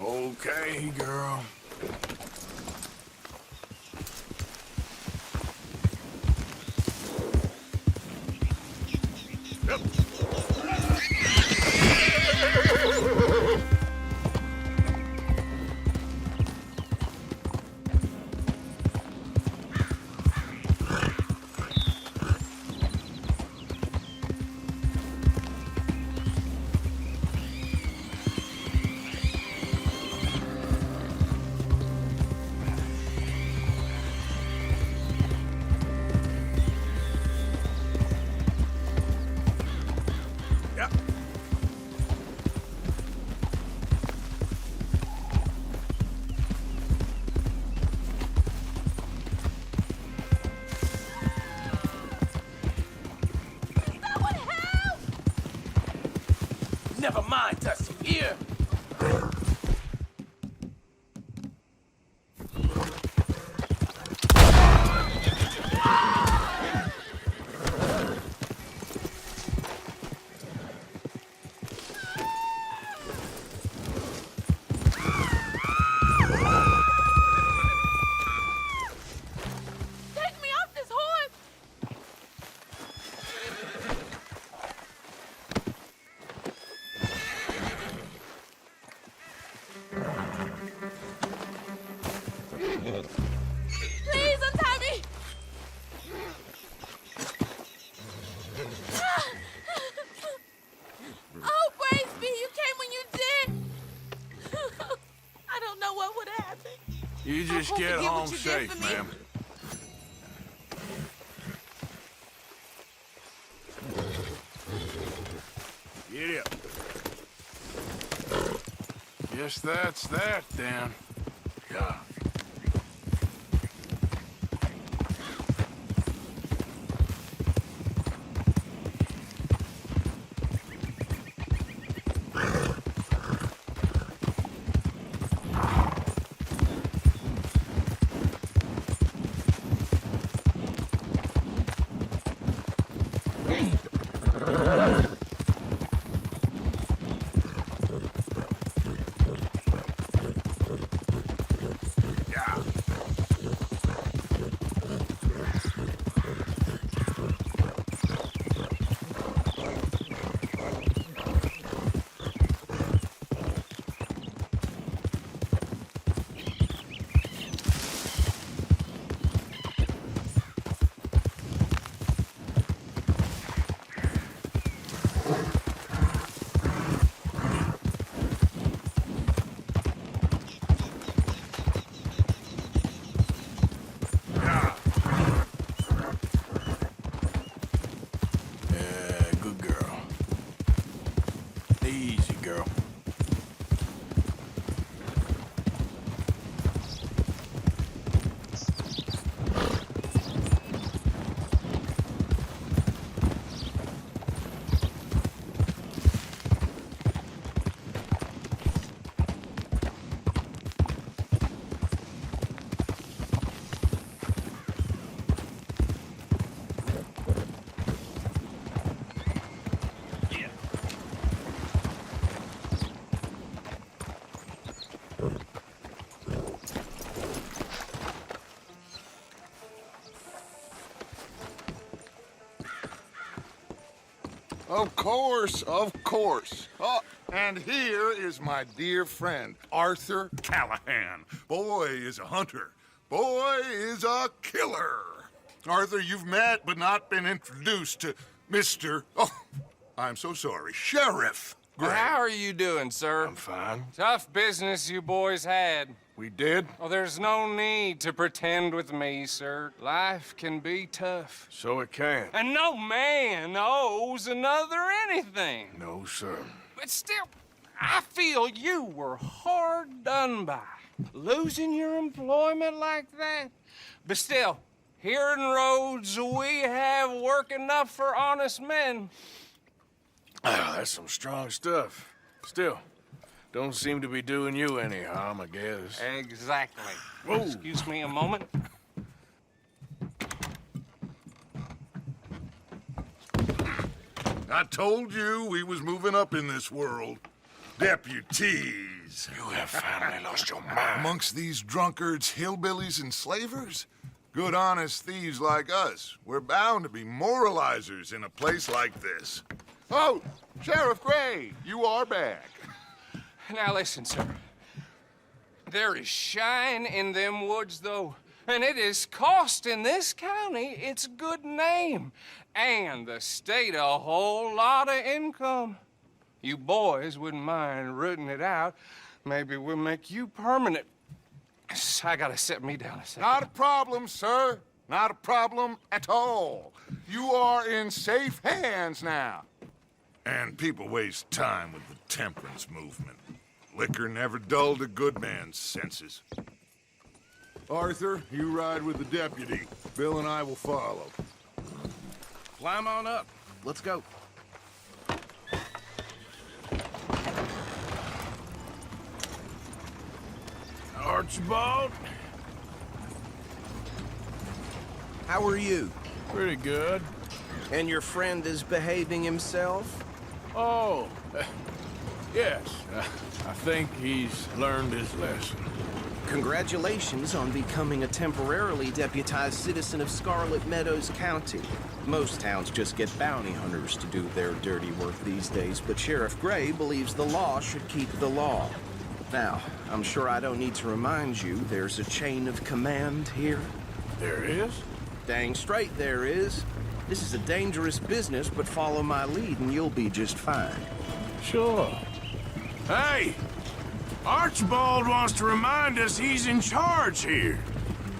Okay, girl. Yep. Never mind, Dusty. Here. Take me off this horse! Please untie me! Oh, Braceby, you came when you did! I don't know what would have happened. You just won't get forget home what you did safe, for me. ma'am. Get up. Guess that's that, then. Yeah. Good girl. Easy, girl. Of course, of course. Oh, and here is my dear friend, Arthur Callahan. Boy is a hunter. Boy is a killer. Arthur, you've met but not been introduced to Mr. Oh, I'm so sorry, Sheriff Gray. How are you doing, sir? I'm fine. Tough business you boys had. We did? Oh, there's no need to pretend with me, sir. Life can be tough. So it can. And no man owes another anything. No, sir. But still, I feel you were hard done by. Losing your employment like that. But still, here in Rhodes, we have work enough for honest men. Ah, that's some strong stuff. Still, don't seem to be doing you any harm, I guess. Exactly. Whoa. Excuse me a moment. I told you we was moving up in this world. Deputies. You have finally lost your mind. Amongst these drunkards, hillbillies, and slavers? Good honest thieves like us. We're bound to be moralizers in a place like this. Oh, Sheriff Gray, you are back. Now listen, sir. There is shine in them woods, though, and it is costing this county its good name and the state a whole lot of income. You boys wouldn't mind rooting it out. Maybe we'll make you permanent. I gotta set me down a second. Not a problem, sir. Not a problem at all. You are in safe hands now. And people waste time with the temperance movement. Liquor never dulled a good man's senses. Arthur, you ride with the deputy. Bill and I will follow. Climb on up. Let's go. Archibald? How are you? Pretty good. And your friend is behaving himself? Oh, yes. I think he's learned his lesson. Congratulations on becoming a temporarily deputized citizen of Scarlet Meadows County. Most towns just get bounty hunters to do their dirty work these days, but Sheriff Gray believes the law should keep the law. Now, I'm sure I don't need to remind you there's a chain of command here. There is? Dang straight there is. This is a dangerous business, but follow my lead and you'll be just fine. Sure. Hey! Archibald wants to remind us he's in charge here.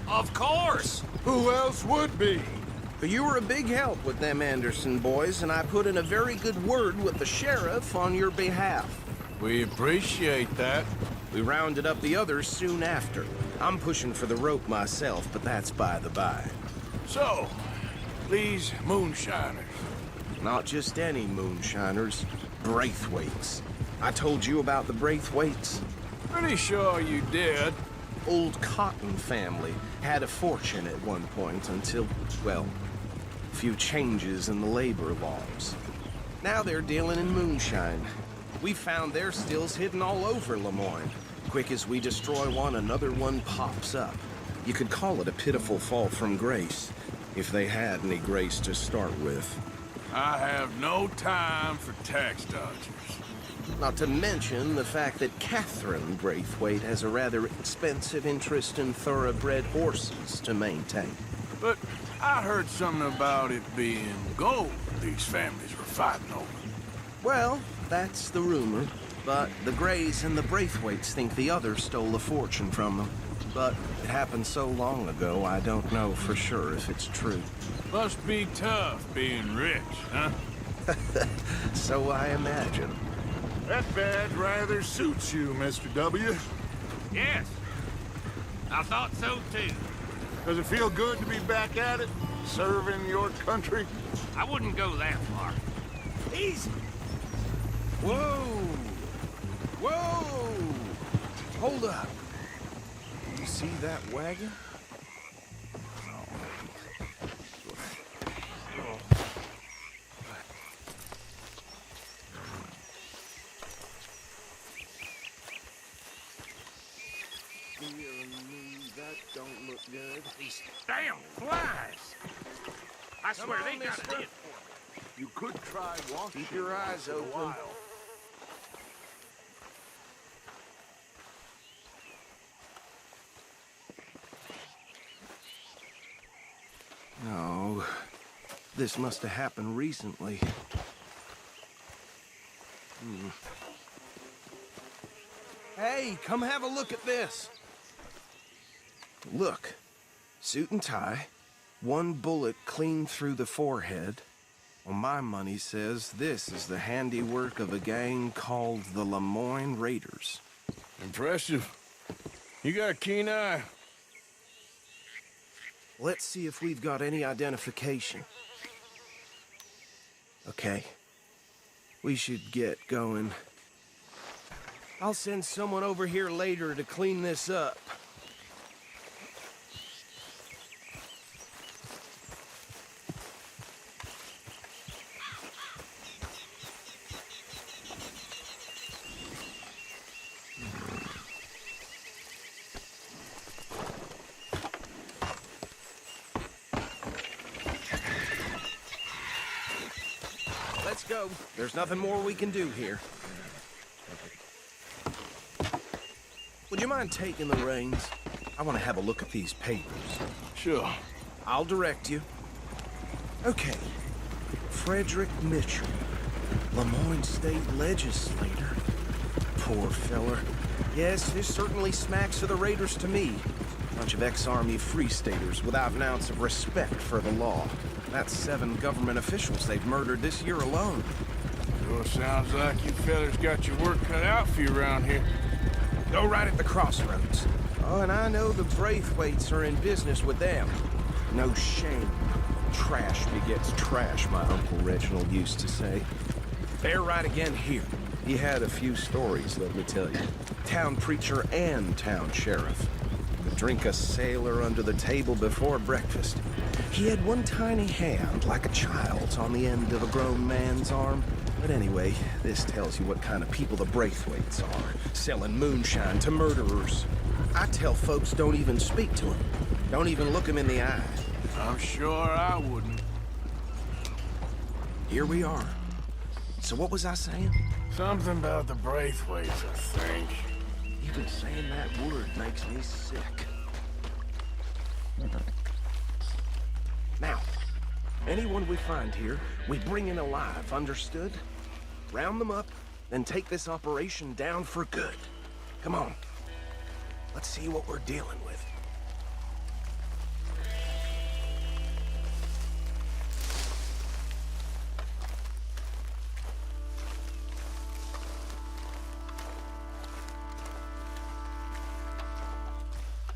Of course. Who else would be? You were a big help with them Anderson boys, and I put in a very good word with the sheriff on your behalf. We appreciate that. We rounded up the others soon after. I'm pushing for the rope myself, but that's by the by. So, these moonshiners. Not just any moonshiners, Braithwaites. I told you about the Braithwaites? Pretty sure you did. Old Cotton family had a fortune at one point until, well, a few changes in the labor laws. Now they're dealing in moonshine. We found their stills hidden all over Lemoyne. Quick as we destroy one, another one pops up. You could call it a pitiful fall from grace, if they had any grace to start with. I have no time for tax dodgers. Not to mention the fact that Catherine Braithwaite has a rather expensive interest in thoroughbred horses to maintain. But I heard something about it being gold these families were fighting over. Well, that's the rumor. But the Grays and the Braithwaites think the others stole a fortune from them. But it happened so long ago, I don't know for sure if it's true. Must be tough being rich, huh? So I imagine. That badge rather suits you, Mr. W. Yes. I thought so too. Does it feel good to be back at it? Serving your country? I wouldn't go that far. Easy! Whoa! Whoa! Hold up. You see that wagon? That don't look good. These damn flies. I swear on, they got mister. it. You could try washing. Keep your eyes open. No, this must have happened recently. Hey, come have a look at this. Look, suit and tie, one bullet clean through the forehead. Well, my money says this is the handiwork of a gang called the Lemoyne Raiders. Impressive. You got a keen eye. Let's see if we've got any identification. Okay. We should get going. I'll send someone over here later to clean this up. go. There's nothing more we can do here. Would you mind taking the reins? I want to have a look at these papers. Sure. I'll direct you. Okay. Frederick Mitchell, Lemoyne State Legislator. Poor feller. Yes, this certainly smacks of the Raiders to me. Bunch of ex-Army Free Staters without an ounce of respect for the law. That's 7 government officials they've murdered this year alone. Sure sounds like you fellas got your work cut out for you around here. Go right at the crossroads. Oh, and I know the Braithwaites are in business with them. No shame. Trash begets trash, my Uncle Reginald used to say. They're right again here. He had a few stories, let me tell you. Town preacher and town sheriff. Could drink a sailor under the table before breakfast. He had one tiny hand, like a child's, on the end of a grown man's arm. But anyway, this tells you what kind of people the Braithwaites are. Selling moonshine to murderers. I tell folks don't even speak to him. Don't even look him in the eye. I'm sure I wouldn't. Here we are. So what was I saying? Something about the Braithwaites, I think. Even saying that word makes me sick. Now, anyone we find here, we bring in alive, understood? Round them up, then take this operation down for good. Come on. Let's see what we're dealing with.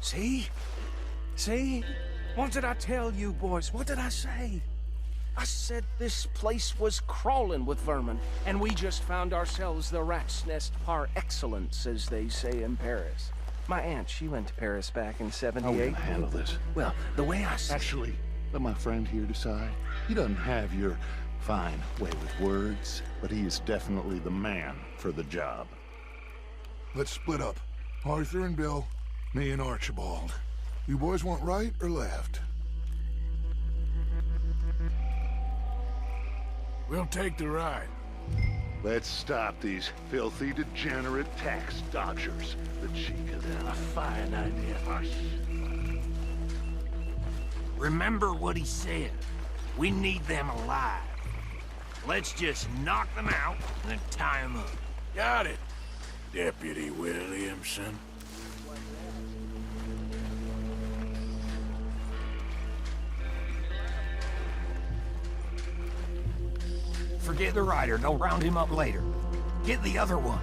See? See? What did I tell you, boys? What did I say? I said this place was crawling with vermin, and we just found ourselves the rat's nest par excellence, as they say in Paris. My aunt, she went to Paris back in '78. How are we gonna handle this? Well, the way I see Actually, let my friend here decide. He doesn't have your fine way with words, but he is definitely the man for the job. Let's split up. Arthur and Bill, me and Archibald. You boys want right or left? We'll take the ride. Let's stop these filthy, degenerate tax dodgers. The cheek of them. A fine idea. Hush. Remember what he said. We need them alive. Let's just knock them out and then tie them up. Got it, Deputy Williamson. Forget the rider. They'll round him up later. Get the other one.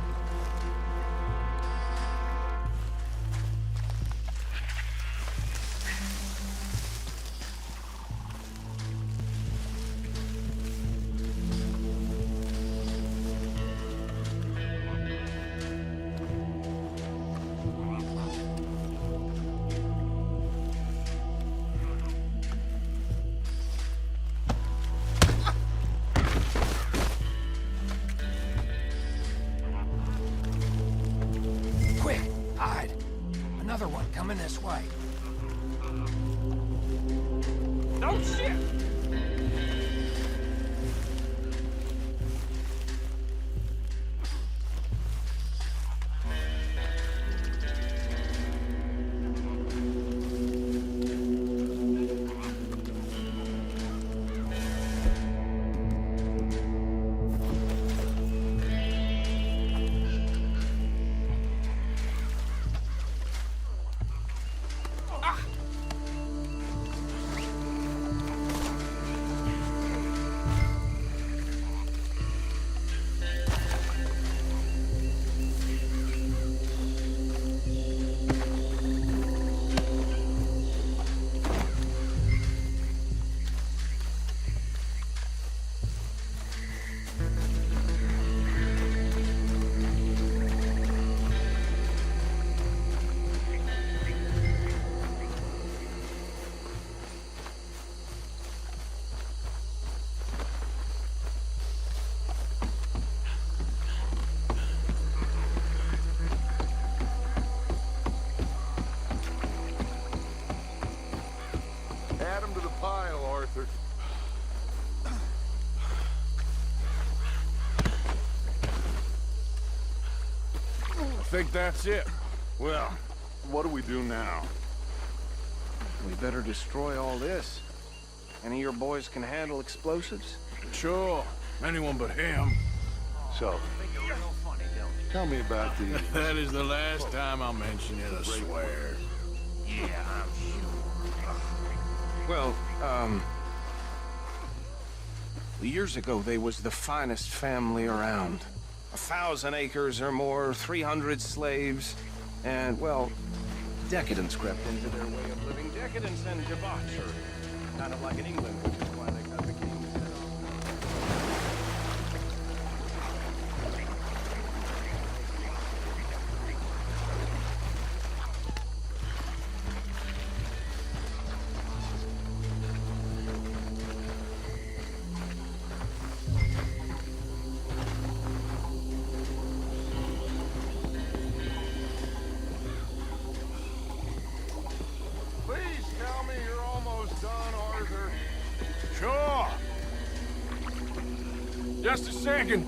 Another one coming this way. Oh, shit! Add 'em to the pile, Arthur. think that's it. Well, what do we do now? We better destroy all this. Any of your boys can handle explosives? Sure. Anyone but him. So, tell me about the... That is the last time I'll mention it, I swear. Yeah, I'm sure. Well, years ago, they was the finest family around. 1,000 acres or more, 300 slaves, and, well, decadence crept into their way of living. Decadence and debauchery. Kind of like in England, which is why they got the king's head off. Please tell me you're almost done, Arthur. Sure. Just a second.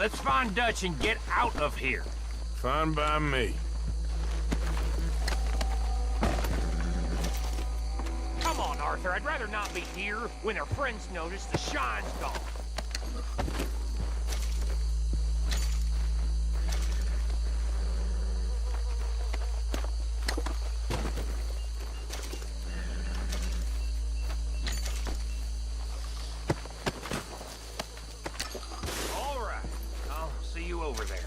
let's find Dutch and get out of here. Fine by me. Come on, Arthur. I'd rather not be here when our friends notice the shine's gone. All right. I'll see you over there.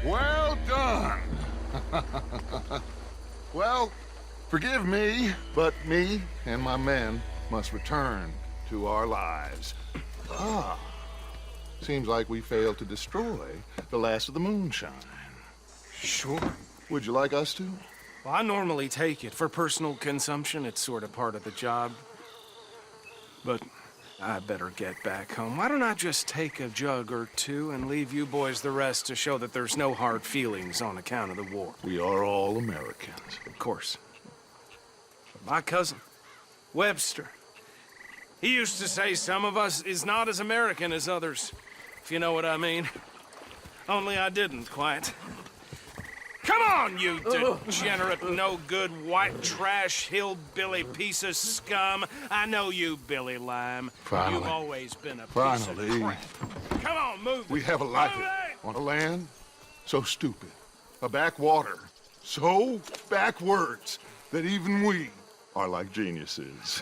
Well done. Well, forgive me, but me and my men must return to our lives. Ah, seems like we failed to destroy the last of the moonshine. Sure. Would you like us to? Well, I normally take it. For personal consumption, it's sort of part of the job. But I better get back home. Why don't I just take a jug or two and leave you boys the rest to show that there's no hard feelings on account of the war? We are all Americans. Of course. But my cousin, Webster, he used to say some of us is not as American as others, if you know what I mean. Only I didn't quite. Come on, you degenerate, no-good, white trash, hillbilly piece of scum. I know you, Billy Lime. Finally. You've always been a piece Finally. of crap. Come on, move We it. have a life Move it! on a land so stupid, a backwater so backwards that even we are like geniuses.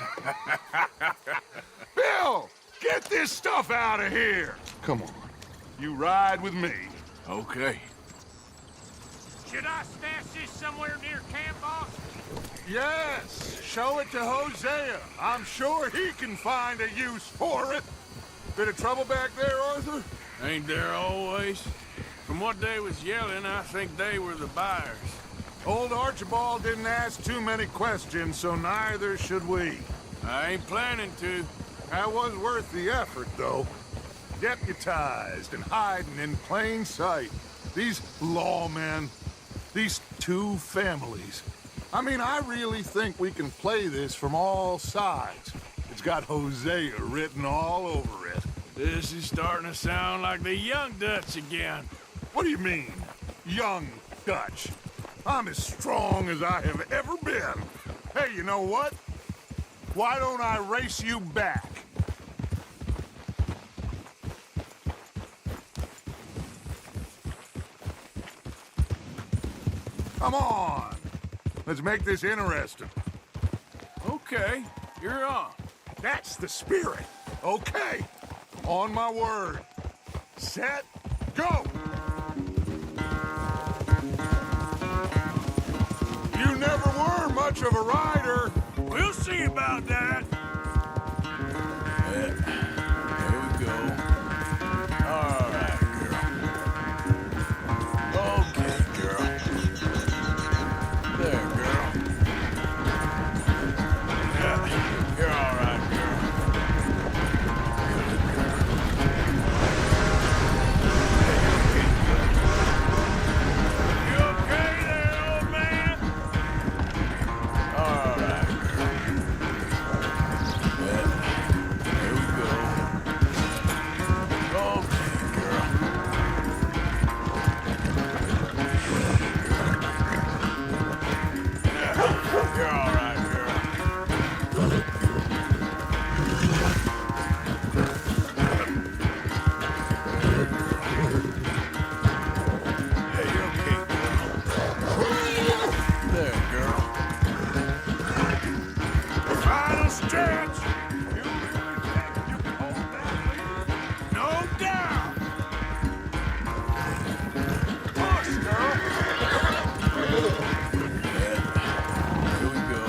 Bill, get this stuff out of here! Come on, you ride with me. Okay. Should I stash this somewhere near camp, boss? Yes, show it to Hosea. I'm sure he can find a use for it. Bit of trouble back there, Arthur? Ain't there always? From what they was yelling, I think they were the buyers. Old Archibald didn't ask too many questions, so neither should we. I ain't planning to. That was worth the effort, though. Deputized and hiding in plain sight. These lawmen, these two families. I mean, I really think we can play this from all sides. It's got Hosea written all over it. This is starting to sound like the young Dutch again. What do you mean, young Dutch? I'm as strong as I have ever been. Hey, you know what? Why don't I race you back? Come on. Let's make this interesting. Okay, you're on. That's the spirit. Okay. On my word. Set, go! You never were much of a rider. We'll see about that. There we go. All right, girl. Okay, girl. There, girl. Yeah, you're all right, girl. You okay there, old man? All right, girl. last chance! You really think you can hold that lead? No doubt! Push, girl! Here we go.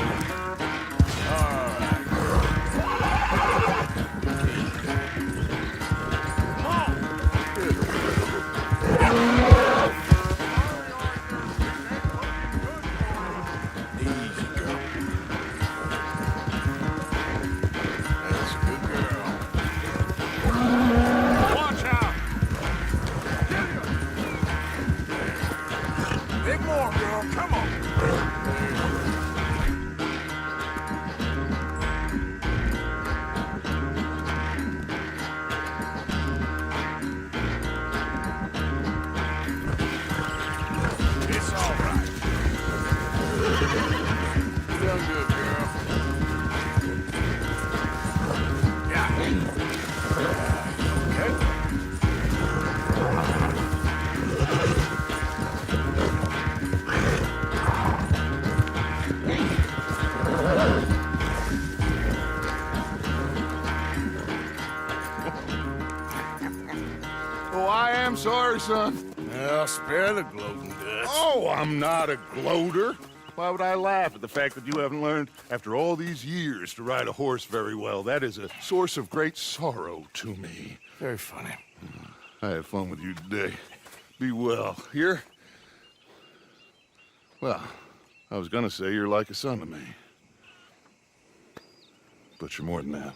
All right. Come on! Easy, girl. That's a good girl. Watch out! Big more, girl. Come on. It's all right. You done good, girl. Yeah. Okay. Oh, I am sorry, son. Well, spare the gloating guts. Oh, I'm not a gloater. Why would I laugh at the fact that you haven't learned, after all these years, to ride a horse very well? That is a source of great sorrow to me. Very funny. I had fun with you today. Be well. Here? Well, I was gonna say you're like a son to me. But you're more than that.